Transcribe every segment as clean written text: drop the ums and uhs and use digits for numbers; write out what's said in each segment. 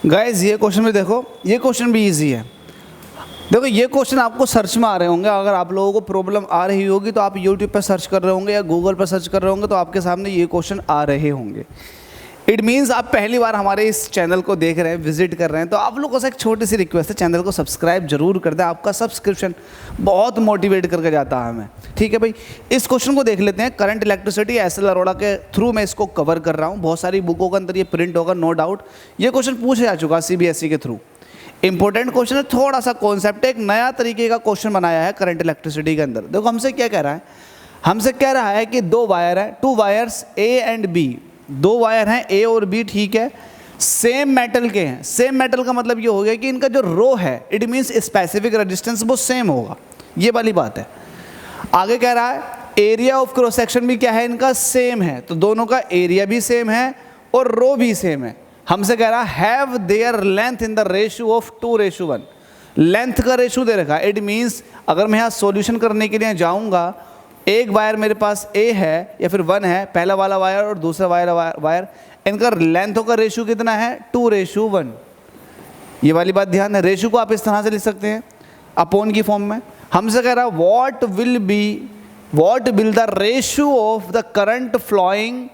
Guys ये question में देखो, ये क्वेश्चन भी इजी है। देखो ये क्वेश्चन आपको सर्च में आ रहे होंगे, अगर आप लोगों को प्रॉब्लम आ रही होगी तो आप यूट्यूब पर सर्च कर रहे होंगे या गूगल पर सर्च कर रहे होंगे तो आपके सामने ये क्वेश्चन आ रहे होंगे। इट मीन्स आप पहली बार हमारे इस चैनल को देख रहे हैं, विजिट कर रहे हैं, तो आप लोगों से एक छोटी सी रिक्वेस्ट है, चैनल को सब्सक्राइब जरूर कर दें। आपका सब्सक्रिप्शन बहुत मोटिवेट करके जाता है हमें। ठीक है भाई, इस क्वेश्चन को देख लेते हैं। Current electricity SL. अरोड़ा के थ्रू मैं इसको कवर कर रहा हूँ, बहुत सारी बुकों के अंदर ये प्रिंट होगा, नो डाउट। ये क्वेश्चन पूछा जा चुका CBSE के थ्रू, इंपॉर्टेंट क्वेश्चन है। थोड़ा सा कॉन्सेप्ट है, एक नया तरीके का क्वेश्चन बनाया है करंट इलेक्ट्रिसिटी के अंदर। देखो हमसे क्या कह रहा है, हमसे कह रहा है कि दो वायर है, to wires A and B, दो वायर हैं A और B, ठीक है, सेम मेटल के हैं। सेम मेटल का मतलब ये हो गया कि इनका जो रो है, इट मीन्स स्पेसिफिक रेजिस्टेंस वो सेम होगा, ये वाली बात है। आगे कह रहा है एरिया ऑफ क्रॉस सेक्शन भी क्या है इनका, सेम है, तो दोनों का एरिया भी सेम है और रो भी सेम है। हमसे कह रहा है have their length in the ratio of 2:1। Length का रेशियो दे रखा है, इट मीन्स अगर मैं यहाँ सॉल्यूशन करने के लिए जाऊँगा, एक वायर मेरे पास A है या फिर 1 है, पहला वाला वायर और दूसरा वायर, इनका लेंथों का रेशियो कितना है, 2:1। ये वाली बात ध्यान है। रेशियो को आप इस तरह से लिख सकते हैं अपॉन की फॉर्म में। हमसे कह रहा है what will the ratio of the current flowing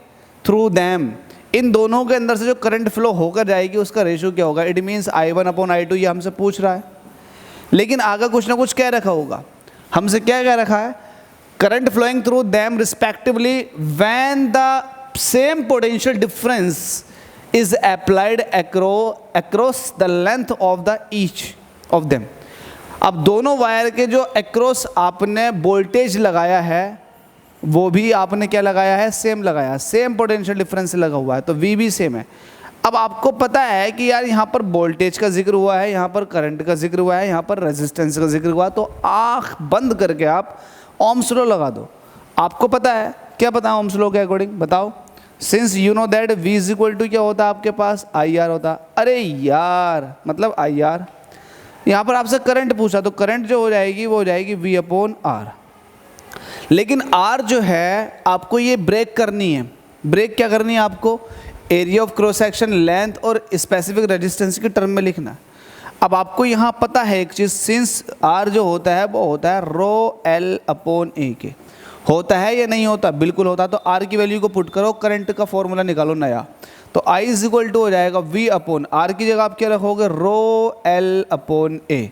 through them. इन दोनों के अंदर से जो करंट फ्लो होकर जाएगी उसका रेशियो क्या होगा। इट मीन्स I1/I2, ये हमसे पूछ रहा है, लेकिन आगे कुछ ना कुछ कह रखा होगा। हमसे क्या कह रखा है, current flowing through them respectively when the same potential difference is applied across the length of the each of them। अब दोनों वायर के जो across आपने वोल्टेज लगाया है वो भी आपने क्या लगाया है, सेम लगाया, सेम पोटेंशियल डिफरेंस लगा हुआ है, तो V भी सेम है। अब आपको पता है कि यार यहाँ पर वोल्टेज का जिक्र हुआ है, यहाँ पर करंट का जिक्र हुआ है, यहाँ पर रेजिस्टेंस का जिक्र हुआ है, तो आँख बंद करके आप ओम्स लॉ लगा दो। आपको पता है, क्या पता है ओम्स लॉ के अकॉर्डिंग, बताओ। Since you know that V is equal to क्या होता है आपके पास, IR होता। अरे यार मतलब IR, यहाँ पर आपसे करंट पूछा तो करंट जो हो जाएगी वो हो जाएगी V/R। लेकिन R जो है आपको ये ब्रेक करनी है। ब्रेक क्या करनी है आपको, area of cross section, length और स्पेसिफिक रेजिस्टेंस की टर्म में लिखना। अब आपको यहाँ पता है एक चीज़, सिंस R जो होता है वो होता है ρL/A के, होता है या नहीं होता, बिल्कुल होता। तो R की वैल्यू को पुट करो, करंट का फॉर्मूला निकालो नया, तो I इज इक्वल टू हो जाएगा V/R की जगह आप क्या रखोगे, ρL/A।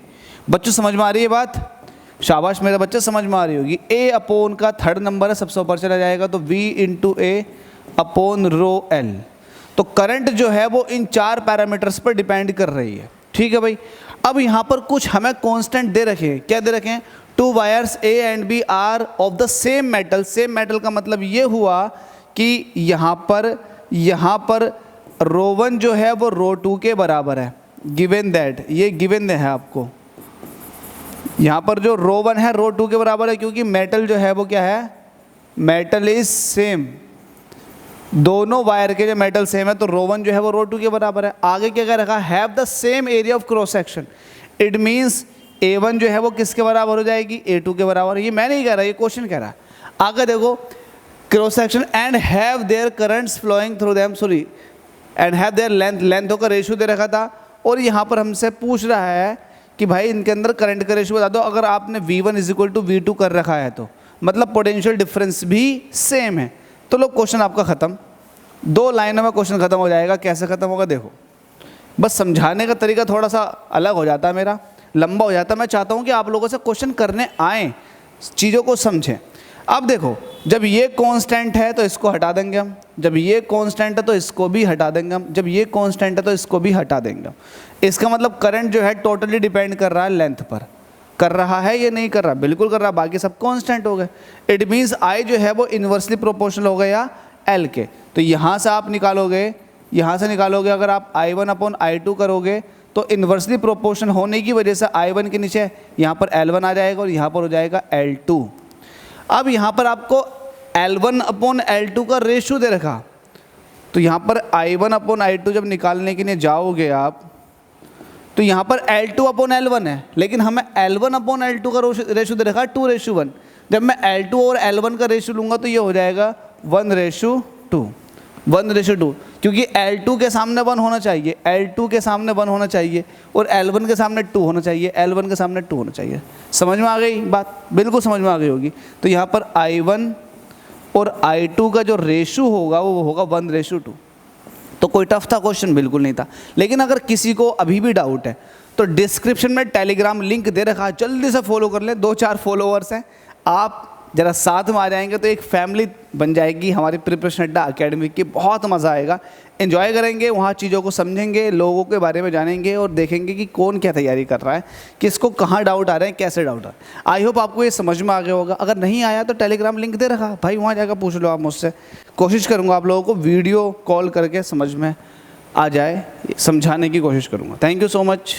बच्चों समझ में आ रही है बात, शाबाश मेरे बच्चे समझ में आ रही होगी। A/ का थर्ड नंबर है, सबसे ऊपर चला जाएगा, तो V/A/ρL। तो करंट जो है वो इन चार पैरामीटर्स पर डिपेंड कर रही है, ठीक है भाई। अब यहाँ पर कुछ हमें कांस्टेंट दे रखे हैं, क्या दे रखे हैं, two wires A and B are of the same metal. Same metal का मतलब ये हुआ कि यहाँ पर ρ1 जो है वो ρ2 के बराबर है, गिवन दैट, ये गिवन है आपको। यहाँ पर जो ρ1 है ρ2 के बराबर है, क्योंकि मेटल जो है वो क्या है, मेटल इज सेम, दोनों वायर के जो मेटल सेम है, तो ρ1 जो है वो ρ2 के बराबर है। आगे क्या कह रखा है, have the same area of cross section. It means A1 जो है वो किसके बराबर हो जाएगी, A2 के बराबर। ये मैं नहीं कह रहा, ये क्वेश्चन कह रहा है। आगे देखो, cross section and have their currents flowing through them, sorry, and have their length, लेंथों का रेशियो दे रखा था। और यहाँ पर हमसे पूछ रहा है कि भाई इनके अंदर करंट का रेशियो बता दो। अगर आपने V1 is equal to V2 कर रखा है तो मतलब पोटेंशियल डिफरेंस भी सेम है, तो लो क्वेश्चन आपका ख़त्म। 2 लाइनों में क्वेश्चन ख़त्म हो जाएगा। कैसे ख़त्म होगा देखो, बस समझाने का तरीका थोड़ा सा अलग हो जाता है, मेरा लंबा हो जाता है। मैं चाहता हूँ कि आप लोगों से क्वेश्चन करने आएँ, चीज़ों को समझें। अब देखो, जब ये कांस्टेंट है तो इसको हटा देंगे हम, जब ये कांस्टेंट है तो इसको भी हटा देंगे हम, जब ये कांस्टेंट है तो इसको भी हटा देंगे हम। इसका मतलब करंट जो है टोटली डिपेंड कर रहा है लेंथ पर। कर रहा है या नहीं कर रहा, बिल्कुल कर रहा, बाकी सब कांस्टेंट हो गए। इट मीन्स I जो है वो इन्वर्सली प्रोपोर्शनल हो गया L के। तो यहाँ से आप निकालोगे, यहाँ से निकालोगे, अगर आप I1/I2 करोगे तो इन्वर्सली प्रोपोर्शनल होने की वजह से I1 के नीचे यहाँ पर L1 आ जाएगा और यहाँ पर हो जाएगा L2। अब यहाँ पर आपको L1/L2 का रेशियो दे रखा, तो यहाँ पर I1/I2 जब निकालने के लिए जाओगे आप, तो यहाँ पर L2/L1 है, लेकिन हमें L1/L2 का रेशियो दे रखा 2:1। जब मैं L2 और L1 का रेशियो लूँगा तो ये हो जाएगा 1:2। 1:2, क्योंकि L2 के सामने 1 होना चाहिए, L2 के सामने 1 होना चाहिए, और L1 के सामने 2 होना चाहिए, L1 के सामने 2 होना चाहिए। समझ में आ गई बात? बिल्कुल समझ में आ गई होगी। तो यहाँ पर I1 और I2 का जो रेशो होगा वो होगा 1:2। तो कोई टफ था क्वेश्चन? बिल्कुल नहीं था। लेकिन अगर किसी को अभी भी डाउट है तो डिस्क्रिप्शन में टेलीग्राम लिंक दे रखा है, जल्दी से फॉलो कर लें। 2-4 फॉलोअर्स हैं, आप जरा साथ में आ जाएंगे तो एक फैमिली बन जाएगी हमारी प्रिपरेशन अड्डा अकेडमी की। बहुत मज़ा आएगा, एंजॉय करेंगे, वहाँ चीज़ों को समझेंगे, लोगों के बारे में जानेंगे और देखेंगे कि कौन क्या तैयारी कर रहा है, किसको कहाँ डाउट आ रहे हैं, कैसे डाउट आ रहे हैं। आई होप आपको ये समझ में आ गया होगा। अगर नहीं आया तो टेलीग्राम लिंक दे रखा भाई, वहाँ जाकर पूछ लो आप मुझसे। कोशिश करूँगा आप लोगों को वीडियो कॉल करके समझ में आ जाए, समझाने की कोशिश करूँगा। Thank you so much.